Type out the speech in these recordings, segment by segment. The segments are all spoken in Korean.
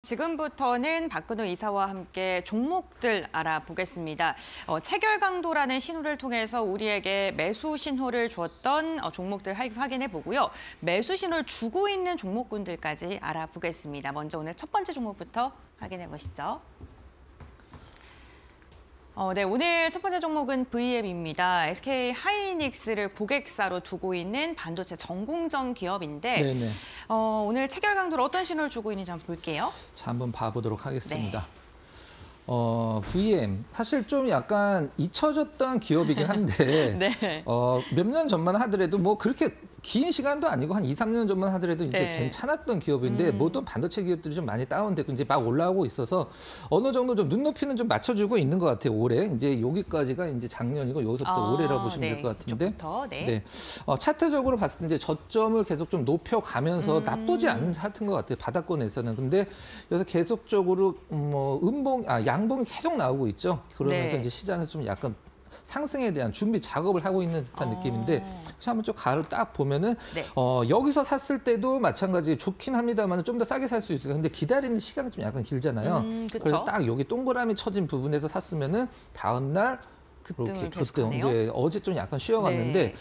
지금부터는 박근호 이사와 함께 종목들 알아보겠습니다. 체결 강도라는 신호를 통해서 우리에게 매수 신호를 주었던 종목들 확인해 보고요. 매수 신호를 주고 있는 종목군들까지 알아보겠습니다. 먼저 오늘 첫 번째 종목부터 확인해 보시죠. 네, 오늘 첫 번째 종목은 VM입니다. SK 하이닉스를 고객사로 두고 있는 반도체 전공정 기업인데 네네. 오늘 체결 강도를 어떤 신호를 주고 있는지 한번 볼게요. 자, 한번 봐보도록 하겠습니다. 네. VM 사실 좀 약간 잊혀졌던 기업이긴 한데 네. 몇 년 전만 하더라도 뭐 그렇게 긴 시간도 아니고 한 2, 3년 전만 하더라도 이제 네. 괜찮았던 기업인데 모든 반도체 기업들이 좀 많이 다운되고 이제 막 올라오고 있어서 어느 정도 좀 눈높이는 좀 맞춰주고 있는 것 같아요. 올해 이제 여기까지가 이제 작년이고 여기서부터 올해라고 보시면 될 것 같은데. 네. 차트적으로 봤을 때 이제 저점을 계속 좀 높여가면서 나쁘지 않은 차트인 것 같아요. 바닥권에서는. 근데 여기서 계속적으로 양봉이 계속 나오고 있죠. 그러면서 네. 이제 시장에서 좀 약간 상승에 대한 준비 작업을 하고 있는 듯한 느낌인데 한번 좀 가를 딱 보면은 네. 여기서 샀을 때도 마찬가지 좋긴 합니다만 좀 더 싸게 살 수 있어요. 근데 기다리는 시간이 좀 약간 길잖아요. 그래서 딱 여기 동그라미 쳐진 부분에서 샀으면은 다음 날 급등을 그렇게 계속하네요. 이제 어제 좀 약간 쉬어갔는데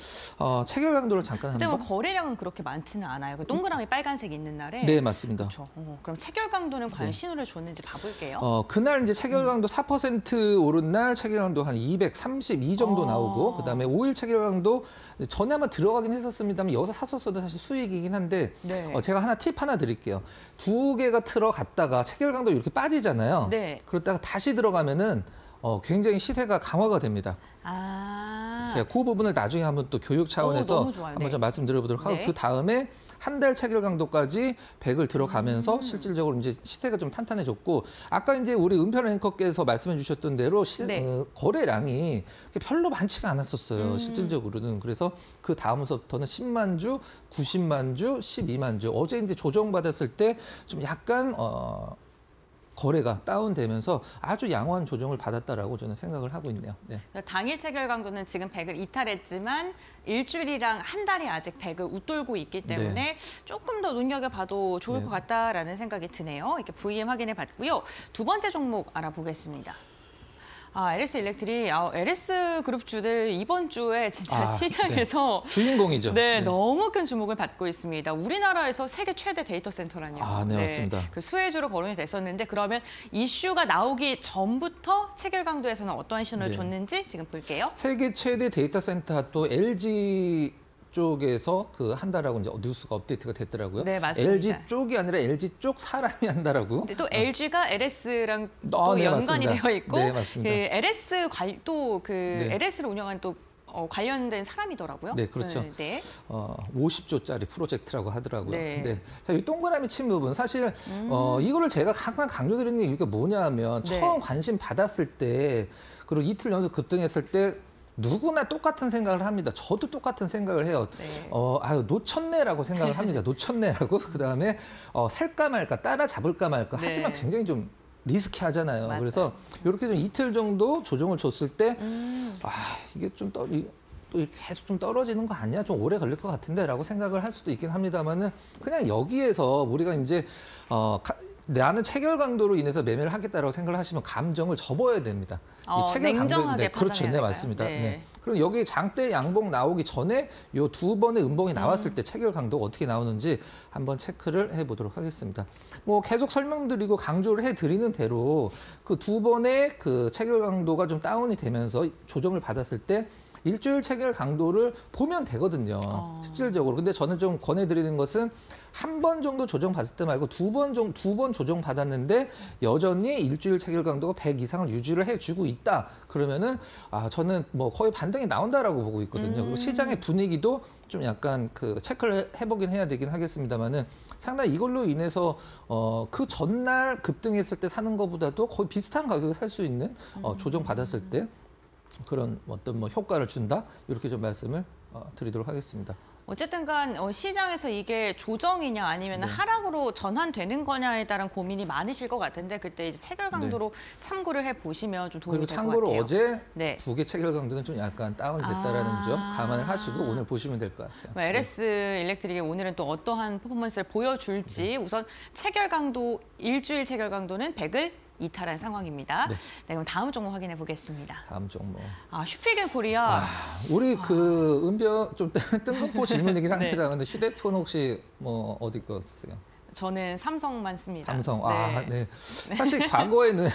체결 강도를 잠깐 근데 한번. 뭐 거래량은 그렇게 많지는 않아요. 그 동그라미 빨간색 있는 날에. 네, 맞습니다. 그렇죠. 그럼 체결 강도는 과연 신호를 줬는지 봐볼게요. 그날 이제 체결 강도 4% 오른 날 체결 강도 한 232 정도 나오고 그다음에 5일 체결 강도 전에 한번 들어가긴 했었습니다만 여기서 샀었어도 사실 수익이긴 한데 네. 제가 팁 하나 드릴게요. 두 개가 들어갔다가 체결 강도 이렇게 빠지잖아요. 네. 그러다가 다시 들어가면은 굉장히 시세가 강화가 됩니다. 제가 그 부분을 나중에 한번 또 교육 차원에서 한번 좀 말씀드려보도록 하고 그 다음에 한 달 체결 강도까지 100을 들어가면서 실질적으로 이제 시세가 좀 탄탄해졌고 아까 이제 우리 은편 앵커께서 말씀해 주셨던 대로 거래량이 별로 많지가 않았었어요. 실질적으로는. 그래서 그 다음부터는 10만 주, 90만 주, 12만 주. 어제 이제 조정받았을 때 좀 약간 거래가 다운되면서 아주 양호한 조정을 받았다라고 저는 생각을 하고 있네요. 네. 당일 체결 강도는 지금 100을 이탈했지만 일주일이랑 한 달이 아직 100을 웃돌고 있기 때문에 조금 더 눈여겨봐도 좋을 것 같다라는 생각이 드네요. 이렇게 VM 확인해 봤고요. 두 번째 종목 알아보겠습니다. LS 일렉트릭, LS 그룹주들 이번 주에 진짜 시장에서 주인공이죠. 네, 너무 큰 주목을 받고 있습니다. 우리나라에서 세계 최대 데이터 센터라니요. 네, 맞습니다. 그 수혜주로 거론이 됐었는데 그러면 이슈가 나오기 전부터 체결 강도에서는 어떠한 신호를 줬는지 지금 볼게요. 세계 최대 데이터 센터 또 LG 쪽에서 한다라고 이제 뉴스가 업데이트가 됐더라고요. 네, 맞습니다. LG 쪽이 아니라 LG 쪽 사람이 한다라고. 근데 또 LG가 LS랑 또 연관이 맞습니다. 되어 있고, 네, 맞습니다. LS를 운영한 또 관련된 사람이더라고요. 네, 그렇죠. 50조짜리 프로젝트라고 하더라고요. 근데 이 동그라미 친 부분 사실 이거를 제가 항상 강조드리는 이유가 뭐냐면 처음 관심 받았을 때 그리고 이틀 연속 급등했을 때. 누구나 똑같은 생각을 합니다. 저도 똑같은 생각을 해요. 놓쳤네라고 생각을 합니다. 놓쳤네라고. 그다음에 살까 말까, 따라잡을까 말까. 하지만 굉장히 좀 리스키하잖아요. 맞아요. 그래서 이렇게 좀 이틀 정도 조정을 줬을 때 이게 좀 또 이렇게 계속 좀 떨어지는 거 아니야? 좀 오래 걸릴 것 같은데라고 생각을 할 수도 있긴 합니다만은 그냥 여기에서 우리가 이제 나는 체결 강도로 인해서 매매를 하겠다라고 생각을 하시면 감정을 접어야 됩니다. 이 체결 냉정하게 그렇죠, 네, 맞습니다. 그럼 여기 장대 양봉 나오기 전에 요 두 번의 음봉이 나왔을 때 체결 강도가 어떻게 나오는지 한번 체크를 해보도록 하겠습니다. 뭐 계속 설명드리고 강조를 해드리는 대로 그 두 번의 그 체결 강도가 좀 다운이 되면서 조정을 받았을 때. 일주일 체결 강도를 보면 되거든요. 실질적으로. 근데 저는 좀 권해드리는 것은 한 번 정도 조정받을 때 말고 두 번 조정받았는데 여전히 일주일 체결 강도가 100 이상을 유지를 해주고 있다. 그러면은 저는 뭐 거의 반등이 나온다라고 보고 있거든요. 그리고 시장의 분위기도 좀 약간 체크를 해보긴 해야 되긴 하겠습니다만은 상당히 이걸로 인해서 그 전날 급등했을 때 사는 것보다도 거의 비슷한 가격에 살 수 있는 조정받았을 때 그런 어떤 효과를 준다 이렇게 좀 말씀을 드리도록 하겠습니다. 어쨌든 간 시장에서 이게 조정이냐 아니면 네. 하락으로 전환되는 거냐에 따른 고민이 많으실 것 같은데 그때 이제 체결 강도로 참고를 해 보시면 좀 도움이 그리고 될 것 참고로 같아요. 어제 네. 두 개 체결 강도는 좀 약간 다운이 됐다라는 점 감안을 하시고 오늘 보시면 될 것 같아요. LS 일렉트릭이 오늘은 또 어떠한 퍼포먼스를 보여줄지 우선 체결 강도 일주일 체결 강도는 100을 이탈한 상황입니다. 네, 그럼 다음 종목 확인해 보겠습니다. 다음 종목. 슈필겐 코리아. 우리 그 은별 좀 뜬금포 질문이긴 네. 합니다. 근데 휴대폰 혹시 뭐 어디 거 쓰세요? 저는 삼성만 씁니다. 삼성. 네. 네. 사실 과거에는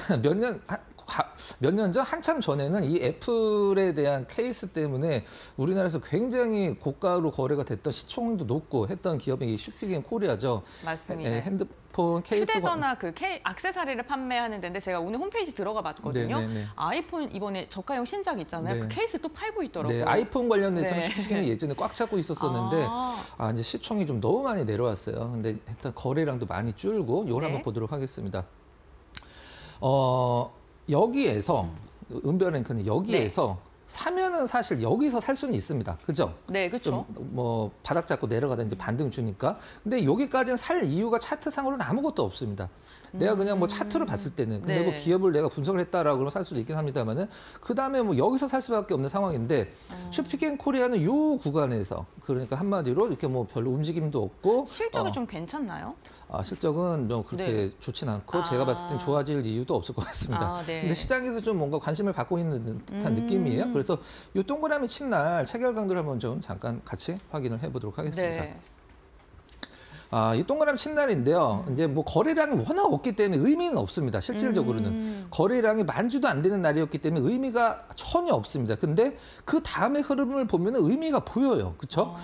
몇 년 전 한참 전에는 이 애플에 대한 케이스 때문에 우리나라에서 굉장히 고가로 거래가 됐던 시총도 높고 했던 기업이 이 슈피겐 코리아죠. 맞습니다. 네, 핸드폰 케이스 휴대전화 액세서리를 판매하는 데인데 제가 오늘 홈페이지 들어가 봤거든요. 네네네. 아이폰 이번에 저가형 신작 있잖아요. 네. 그 케이스를 또 팔고 있더라고요. 네, 아이폰 관련해서는 네. 슈피겐이 예전에 꽉 잡고 있었었는데 이제 시총이 좀 너무 많이 내려왔어요. 근데 일단 거래량도 많이 줄고 이걸 네. 한번 보도록 하겠습니다. 여기에서 은별랭크는 여기에서 사면은 사실 여기서 살 수는 있습니다. 그죠? 네, 그렇죠. 뭐 바닥 잡고 내려가다 이제 반등 주니까. 근데 여기까지는 살 이유가 차트상으로는 아무것도 없습니다. 내가 그냥 뭐 차트로 봤을 때는 근데 네. 뭐 기업을 내가 분석을 했다라고 그러면 살 수도 있긴 합니다만은 그다음에 뭐 여기서 살 수밖에 없는 상황인데 슈피겐 코리아는 요 구간에서 그러니까 한마디로 이렇게 뭐 별로 움직임도 없고 실적이 좀 괜찮나요? 실적은 좀 그렇게 좋진 않고 제가 봤을 땐 좋아질 이유도 없을 것 같습니다. 네. 근데 시장에서 좀 뭔가 관심을 받고 있는 듯한 느낌이에요. 그래서 이 동그라미 친 날 체결 강도를 한번 좀 잠깐 같이 확인을 해보도록 하겠습니다. 네. 이 동그라미 친 날인데요. 이제 뭐 거래량이 워낙 없기 때문에 의미는 없습니다. 실질적으로는 거래량이 만주도 안 되는 날이었기 때문에 의미가 전혀 없습니다. 근데 그 다음의 흐름을 보면 의미가 보여요. 그렇죠?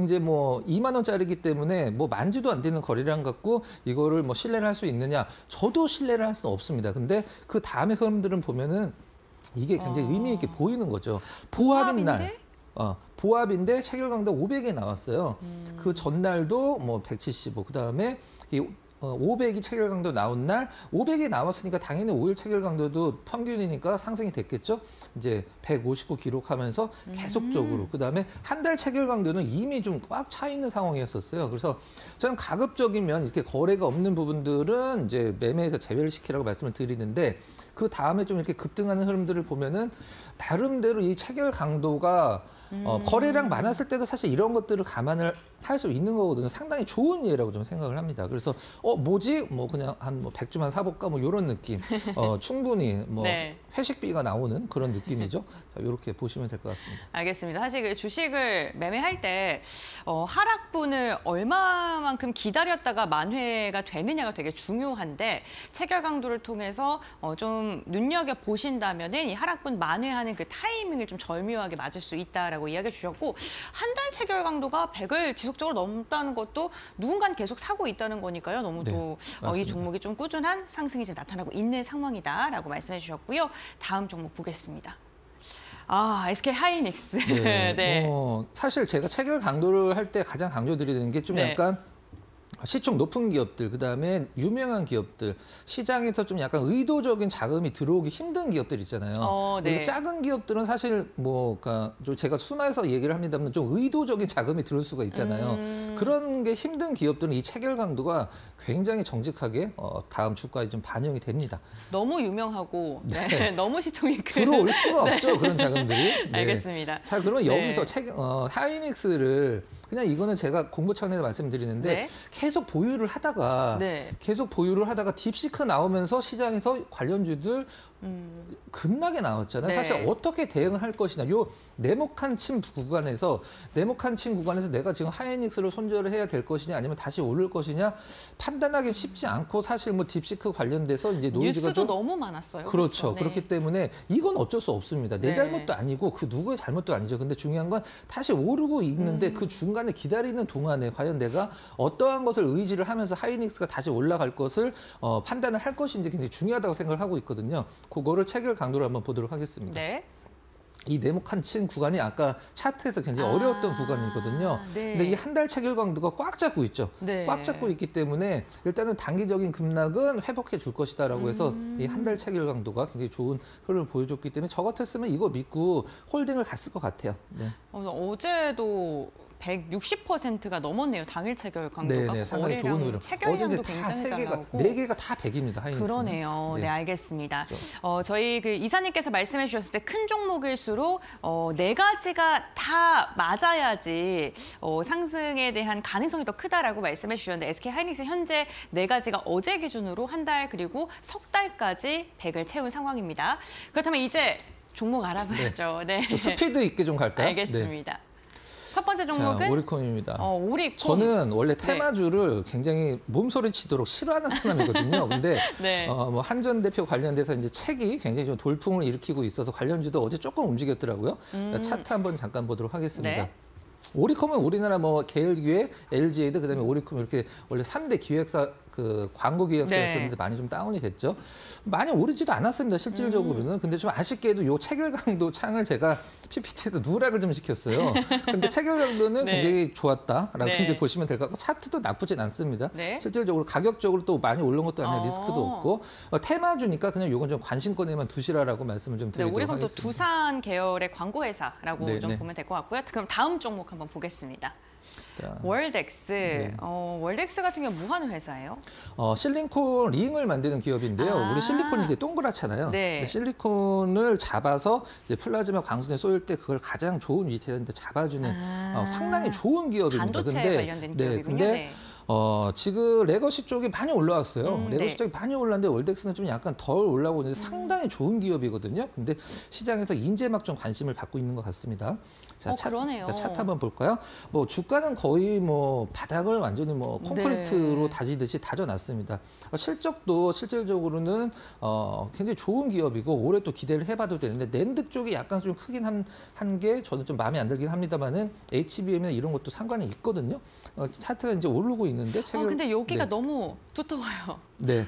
이제 뭐 2만 원짜리이기 때문에 뭐 만주도 안 되는 거래량 갖고 이거를 뭐 신뢰를 할 수 있느냐? 저도 신뢰를 할 수는 없습니다. 근데 그 다음의 흐름들은 보면은 이게 굉장히 의미 있게 보이는 거죠. 보합인 날. 보합인데 체결 강도 500에 나왔어요. 그 전날도 뭐 175, 그다음에 이 500이 체결 강도 나온 날 500이 나왔으니까 당연히 5일 체결 강도도 평균이니까 상승이 됐겠죠. 이제 159 기록하면서 계속적으로 그다음에 한 달 체결 강도는 이미 좀 꽉 차 있는 상황이었었어요. 그래서 저는 가급적이면 이렇게 거래가 없는 부분들은 이제 매매에서 제외를 시키라고 말씀을 드리는데 그 다음에 좀 이렇게 급등하는 흐름들을 보면은 나름대로 이 체결 강도가 거래량 많았을 때도 사실 이런 것들을 감안을 할 수 있는 거거든요. 상당히 좋은 예라고 좀 생각을 합니다. 그래서 뭐지? 뭐 그냥 한 뭐 100주만 사볼까? 뭐 이런 느낌. 충분히 뭐 네. 회식비가 나오는 그런 느낌이죠. 자, 이렇게 보시면 될 것 같습니다. 알겠습니다. 사실 그 주식을 매매할 때 하락분을 얼마만큼 기다렸다가 만회가 되느냐가 되게 중요한데 체결 강도를 통해서 좀 눈여겨 보신다면은 이 하락분 만회하는 그 타이밍을 좀 절묘하게 맞을 수 있다라고 이야기해 주셨고 한 달 체결 강도가 100을 지속적으로 넘다는 것도 누군가는 계속 사고 있다는 거니까요. 너무 또 이 종목이 좀 꾸준한 상승이 지금 나타나고 있는 상황이다라고 말씀해 주셨고요. 다음 종목 보겠습니다. SK 하이닉스. 네. 네. 사실 제가 체결 강도를 할 때 가장 강조드리는 게 좀 네. 약간 시총 높은 기업들, 그다음에 유명한 기업들, 시장에서 좀 약간 의도적인 자금이 들어오기 힘든 기업들 있잖아요. 네. 작은 기업들은 사실 뭐 그러니까 좀 제가 순화해서 얘기를 합니다만 좀 의도적인 자금이 들어올 수가 있잖아요. 그런 게 힘든 기업들은 이 체결 강도가 굉장히 정직하게 다음 주까지 좀 반영이 됩니다. 너무 유명하고 너무 시총이 큰. 들어올 수가 없죠, 그런 자금들이. 네. 알겠습니다. 자, 그러면 여기서 하이닉스를 그냥 이거는 제가 공부 차원에서 말씀드리는데 계속 보유를 하다가 딥시크 나오면서 시장에서 관련주들 급락에 나왔잖아요. 사실 어떻게 대응을 할 것이냐. 요 네모칸 침 구간에서 내가 지금 하이닉스를 손절을 해야 될 것이냐 아니면 다시 오를 것이냐 판단하기 쉽지 않고 사실 뭐 딥시크 관련돼서 이제 노이즈가 뉴스도 좀 너무 많았어요. 그렇죠. 네. 그렇기 때문에 이건 어쩔 수 없습니다. 내 잘못도 아니고 그 누구의 잘못도 아니죠. 근데 중요한 건 다시 오르고 있는데 그 중간에 기다리는 동안에 과연 내가 어떠한 것을 의지를 하면서 하이닉스가 다시 올라갈 것을 판단을 할 것인지 굉장히 중요하다고 생각을 하고 있거든요. 그거를 체결 강도를 한번 보도록 하겠습니다. 네. 이 네모칸 친 구간이 아까 차트에서 굉장히 어려웠던 구간이거든요. 근데 이 한 달 체결 강도가 꽉 잡고 있죠. 꽉 잡고 있기 때문에 일단은 단기적인 급락은 회복해 줄 것이다라고 해서 이 한 달 체결 강도가 굉장히 좋은 흐름을 보여줬기 때문에 저 같았으면 이거 믿고 홀딩을 갔을 것 같아요. 네. 어제도 160%가 넘었네요. 당일 체결 강도가. 네, 상당히 좋은 흐름. 체결량도 굉장히 잘 나오고. 4개가 다 100입니다. 하이닉스는. 그러네요. 네, 알겠습니다. 저희 그 이사님께서 말씀해 주셨을 때 큰 종목일수록 4가지가 다 맞아야지 상승에 대한 가능성이 더 크다라고 말씀해 주셨는데 SK 하이닉스 현재 4가지가 어제 기준으로 한 달 그리고 석 달까지 100을 채운 상황입니다. 그렇다면 이제 종목 알아봐야죠. 네. 좀 스피드 있게 좀 갈까요? 알겠습니다. 첫 번째 종목은 자, 오리콤입니다. 오리콤. 저는 원래 테마주를 굉장히 몸소리 치도록 싫어하는 사람이거든요. 근데 네. 뭐 한전 대표 관련돼서 이제 책이 굉장히 좀 돌풍을 일으키고 있어서 관련주도 어제 조금 움직였더라고요. 차트 한번 잠깐 보도록 하겠습니다. 네. 오리콤은 우리나라 뭐 계열기획, LG에드 그다음에 오리콤 이렇게 원래 3대 기획사 그 광고 기획사였었는데 많이 좀 다운이 됐죠. 많이 오르지도 않았습니다. 실질적으로는. 근데 좀 아쉽게도 요 체결 강도 창을 제가 PPT에서 누락을 좀 시켰어요. 근데 체결 강도는 굉장히 좋았다라고 이제 보시면 될 것 같고 차트도 나쁘진 않습니다. 실질적으로 가격적으로 또 많이 올른 것도 아니라 리스크도 없고 테마주니까 그냥 요건 좀 관심권에만 두시라라고 말씀을 좀 드리도록 우리는 또 하겠습니다. 두산 계열의 광고 회사라고 좀 보면 될 것 같고요. 그럼 다음 종목 한번 보겠습니다. 월덱스. 월덱스 같은 경우 뭐 하는 회사예요? 실리콘 링을 만드는 기업인데요. 우리 실리콘이 이제 동그랗잖아요. 근데 실리콘을 잡아서 이제 플라즈마 광선에 쏘일 때 그걸 가장 좋은 위치에 잡아주는 상당히 좋은 기업입니다. 반도체 관련된 기업이군요. 지금 레거시 쪽이 많이 올라왔어요. 레거시 쪽이 많이 올랐는데 월덱스는 좀 약간 덜 올라오고 있는데 상당히 좋은 기업이거든요. 근데 시장에서 이제 막 좀 관심을 받고 있는 것 같습니다. 자, 그러네요. 차트 한번 볼까요? 뭐 주가는 거의 뭐 바닥을 완전히 뭐 콘크리트로 다지듯이 다져놨습니다. 실적도 실질적으로는 굉장히 좋은 기업이고 올해 또 기대를 해봐도 되는데 낸드 쪽이 약간 좀 크긴 한 게 저는 좀 마음에 안 들긴 합니다만은 HBM이나 이런 것도 상관이 있거든요. 차트가 이제 오르고 있는데 근데 여기가 너무 두터워요. 네.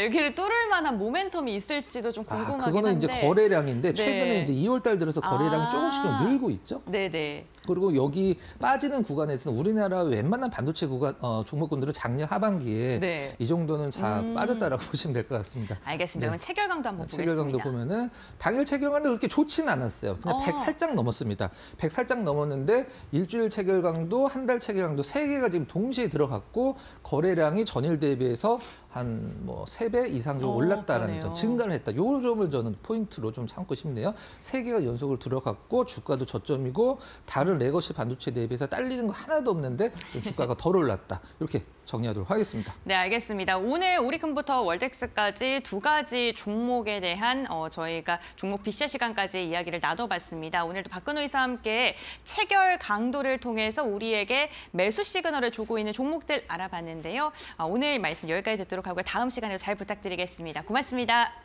여기를 뚫을 만한 모멘텀이 있을지도 좀 궁금하긴 한데. 그거는 이제 거래량인데 최근에 이제 2월 달 들어서 거래량이 조금씩 좀 늘고 있죠. 네네. 그리고 여기 빠지는 구간에서는 우리나라 웬만한 반도체 구간 종목군들은 작년 하반기에 이 정도는 다 빠졌다라고 보시면 될 것 같습니다. 알겠습니다. 그럼 체결강도 한번 보겠습니다. 체결강도 보면은 당일 체결강도 그렇게 좋지는 않았어요. 그냥 100 살짝 넘었습니다. 100 살짝 넘었는데 일주일 체결강도 한 달 체결강도 3개가 지금 동시에 들어갔고 거래량이 전일 대비해서 한 뭐 3배 이상 좀 올랐다라는 점, 증가를 했다. 요 점을 저는 포인트로 좀 삼고 싶네요. 3개가 연속으로 들어갔고 주가도 저점이고 다른 레거시 반도체 대비해서 딸리는 거 하나도 없는데 좀 주가가 덜 올랐다. 이렇게 정리하도록 하겠습니다. 네, 알겠습니다. 오늘 오리콤부터 월덱스까지 2가지 종목에 대한 저희가 종목 빅샷 시간까지 이야기를 나눠봤습니다. 오늘도 박근호 이사와 함께 체결 강도를 통해서 우리에게 매수 시그널을 주고 있는 종목들 알아봤는데요. 오늘 말씀 여기까지 듣도록 하고요. 다음 시간에도 잘 부탁드리겠습니다. 고맙습니다.